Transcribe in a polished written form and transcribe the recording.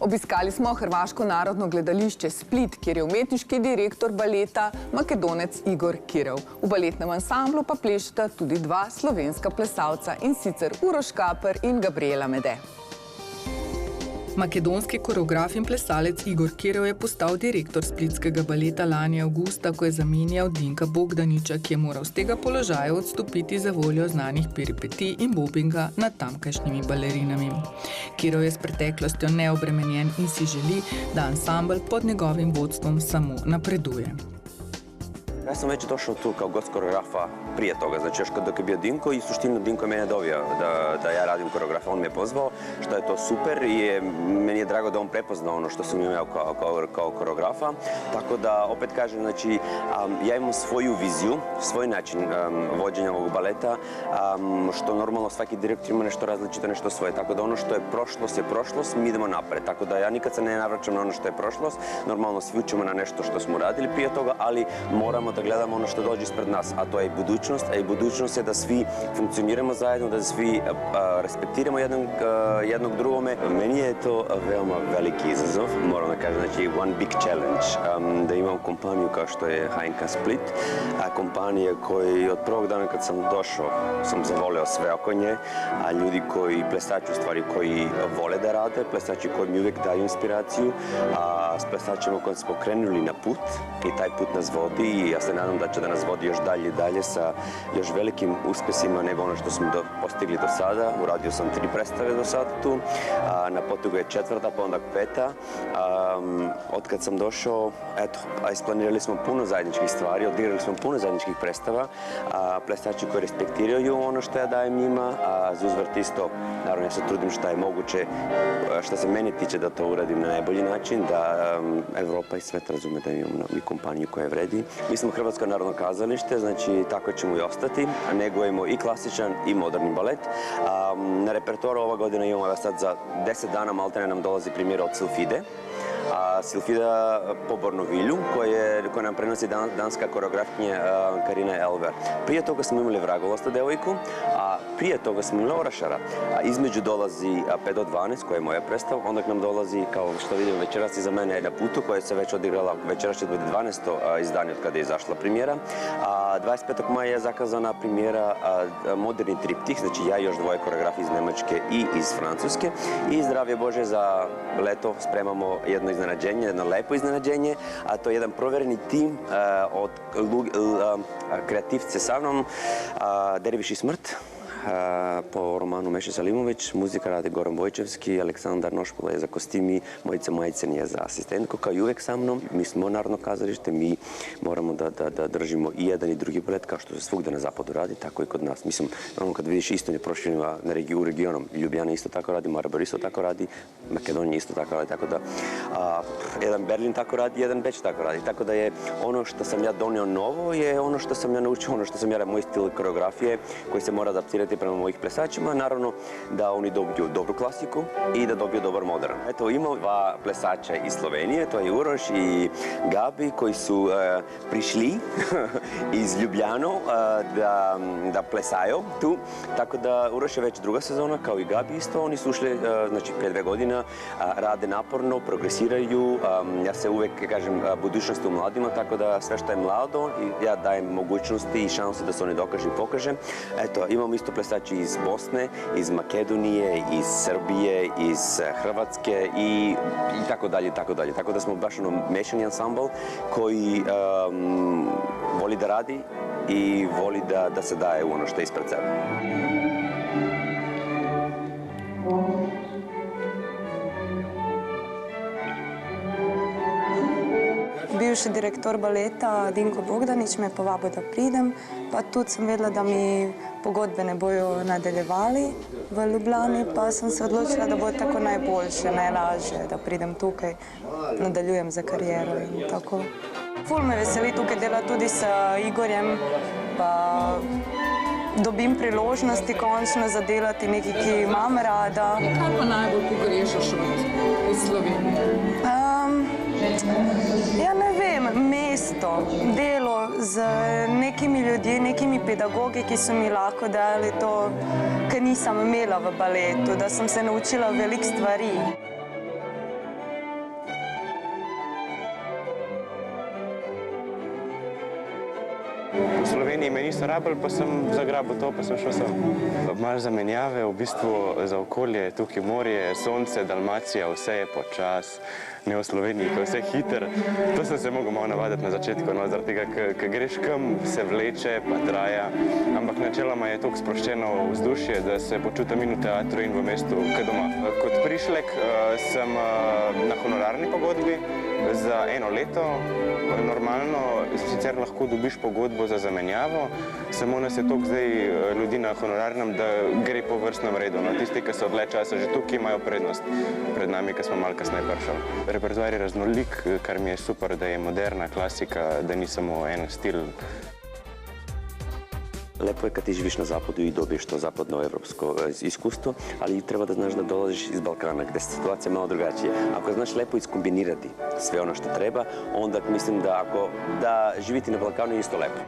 Obiskali smo Hrvaško narodno gledališče Split, kjer je umetniški direktor baleta Makedonec Igor Kirov. V baletnem ansamblu pa plešeta tudi dva slovenska plesalca, in sicer Uroš Kaper in Gabriela Mede. Makedonski koreograf in plesalec Igor Kirov je postal direktor splitskega baleta lani avgusta, ko je zamenjal Dinka Bogdaniča, ki je moral z tega položaja odstopiti za voljo znanih peripetij in mobinga nad tamkajšnjimi balerinami. Kirov je s preteklostjo neobremenjen in si želi, da ansambl pod njegovim vodstvom samo napreduje. Ja sam već došao tu kao gost koreografa prije toga, znači još dok je bio Dinko i suštino Dinko je mene dovio da ja radim koreografa, on me je pozvao, što je to super i meni je drago da on prepoznao ono što sam imao kao koreografa, tako da opet kažem, znači ja imam svoju viziju, svoj način vođenja ovog baleta, što normalno svaki direktor ima nešto različito, nešto svoje, tako da ono što je prošlost, mi idemo napred, tako da ja nikad se ne navraćam na ono što je prošlost, normalno svi učimo na nešto što smo radili prije toga, ali moramo da gledamo ono što dođe ispred nas, a to je i budućnost, a i budućnost je da svi funkcioniramo zajedno, da svi respektiramo jednog drugome. Meni je to veoma veliki izazov, moram da kažem, znači one big challenge, da imam kompaniju kao što je HNK Split, kompanije koji od prvog dana kad sam došao sam zavoleo sve oko nje, a ljudi koji plesači u stvari koji vole da rade, plesači koji mi uvijek daju inspiraciju, a s plesačima koji smo krenuli na put i taj put nas vodi i ja se nadam da će da nas vodi još dalje i dalje sa još velikim uspesima nego ono što smo postigli do sada. Uradio sam 3 predstave do sada tu, na potogu je 4., pa onda 5. Od kad sam došao, eto, isplanirali smo puno zajedničkih stvari, odigrali smo puno zajedničkih predstava, plesači koji respektiraju ono što ja dajem njima, a za uzvrt isto, naravno ja se trudim šta je moguće, što se mene tiče da to uradim na najbolji način, da Evropa i svet razume da imamo i kompaniju koja vredi. Mi smo Hrvatsko narodno kazalište, znači tako ćemo i ostati, negujemo i klasičan i moderni balet. Na repertoaru ova godina imamo sad za 10 dana maltene nam dolazi primjera od Silfide. Silfida po Bornovilju, koja nam prenosi danska koreografkinja Karina Elver. Prije toga smo imali Vragolosta devojku, a prije toga smo imali Orašara. Između dolazi 5 do 12, koja je moja predstava, onda k nam dolazi, kao što vidimo večeras iza mene, Na putu, koja se već odigrala, večeras će biti 12. izdanje od kada je izašla premijera. 25. maja je zakazana premijera Moderni triptih, znači ja i još dvoje koreografi iz Nemačke i iz Francuske. I zdravlje Bože za leto spremamo jedno iznenađenje, jedno lepo iznenađenje, a to je jedan provereni tim od kreativce sa mnom, Derviš i smrt, po romanu Meše Salimović, muzika radi Goran Vojčevski, Aleksandar Nošpola je za kostimi, Mojica Majcen je za asistentku, kao i uvek sa mnom. Mi smo narodno kazalište, mi moramo da držimo i jedan i drugi balet, kao što se svugde na zapadu radi, tako i kod nas. Mislim, normalno kad vidiš isto ne proširima u regionom, Ljubljana isto tako radi, Maribor isto tako radi, Makedonija isto tako radi, tako da jedan Berlin tako radi, jedan Beč tako radi, tako da je ono što sam ja donio novo je ono što sam ja naučio, ono što sam ja, moj stil koreografije koji se mora adaptirati prema mojih plesačima, naravno da oni dobiju dobru klasiku i da dobiju dobar modern. Eto, imam dva plesača iz Slovenije, to je Uroš i Gabi, koji su prišli iz Ljubljano da plesaju tu, tako da Uroš je već druga sezona, kao i Gabi isto, oni su ušli, znači 5 godina, rade naporno, progresiraju, ja se uvek kažem budućnosti u mladima, tako da sve što je mlado, ja dajem mogućnosti i šanse da se oni dokaže i pokaže. Eto, imamo isto plesači iz Bosne, iz Makedonije, iz Srbije, iz Hrvatske i tako dalje, tako dalje. Tako da smo baš mešani ansambl koji voli da radi i voli da se daje u ono što je ispred sebe. Bivši direktor baleta Dinko Bogdanič me je povabil, da pridem, pa tudi sem vedela, da mi pogodbe ne bojo nadaljevali v Ljubljani, pa sem se odločila, da bo tako najboljše, najlažje, da pridem tukaj, nadaljujem za kariero in tako. Ful me veseli tukaj delati tudi s Igorjem, pa dobim priložnosti končno zadelati nekaj, ki imam rada. Kaj pa najbolj pogrešaš od Slovenije? Ja, ne vem, mesto, delo z nekimi ljudmi, nekimi pedagogi, ki so mi lahko dali to, kar nisem imela v baletu, da sem se naučila veliko stvari. V Sloveniji me niso rabili, pa sem zagrabil to, pa sem šel sem. Malo zamenjave, v bistvu za okolje, tukaj morje, sonce, Dalmacija, vse je počas, ne v Sloveniji, ko je vse hiter. To sem se mogel malo navaditi na začetku, no, zaradi tega, ker greš kam, se vleče, pa traja, ampak načeloma je toliko sproščeno vzdušje, da se počutim in v teatru in v mestu, kot doma. Kot prišlek sem na honorarni pogodbi za 1 leto. Normalno sicer lahko dobiš pogodbo za zamenjavo, samo nas je toliko zdaj ljudi na honorarnem, da gre po vrstnem redu. No, tisti, ki so dlje časa že tukaj, imajo prednost pred nami, ki smo malo kasneje prišli. Repertoar je raznolik, kar mi je super, da je moderna klasika, da ni samo en stil. Lepo je kad ti živiš na zapadu i dobiješ to zapadnoevropsko iskustvo, ali treba da znaš da dolaziš iz Balkana, gdje je situacija malo drugačija. Ako znaš lepo iskombinirati sve ono što treba, onda mislim da živiti na Balkanu je isto lepo.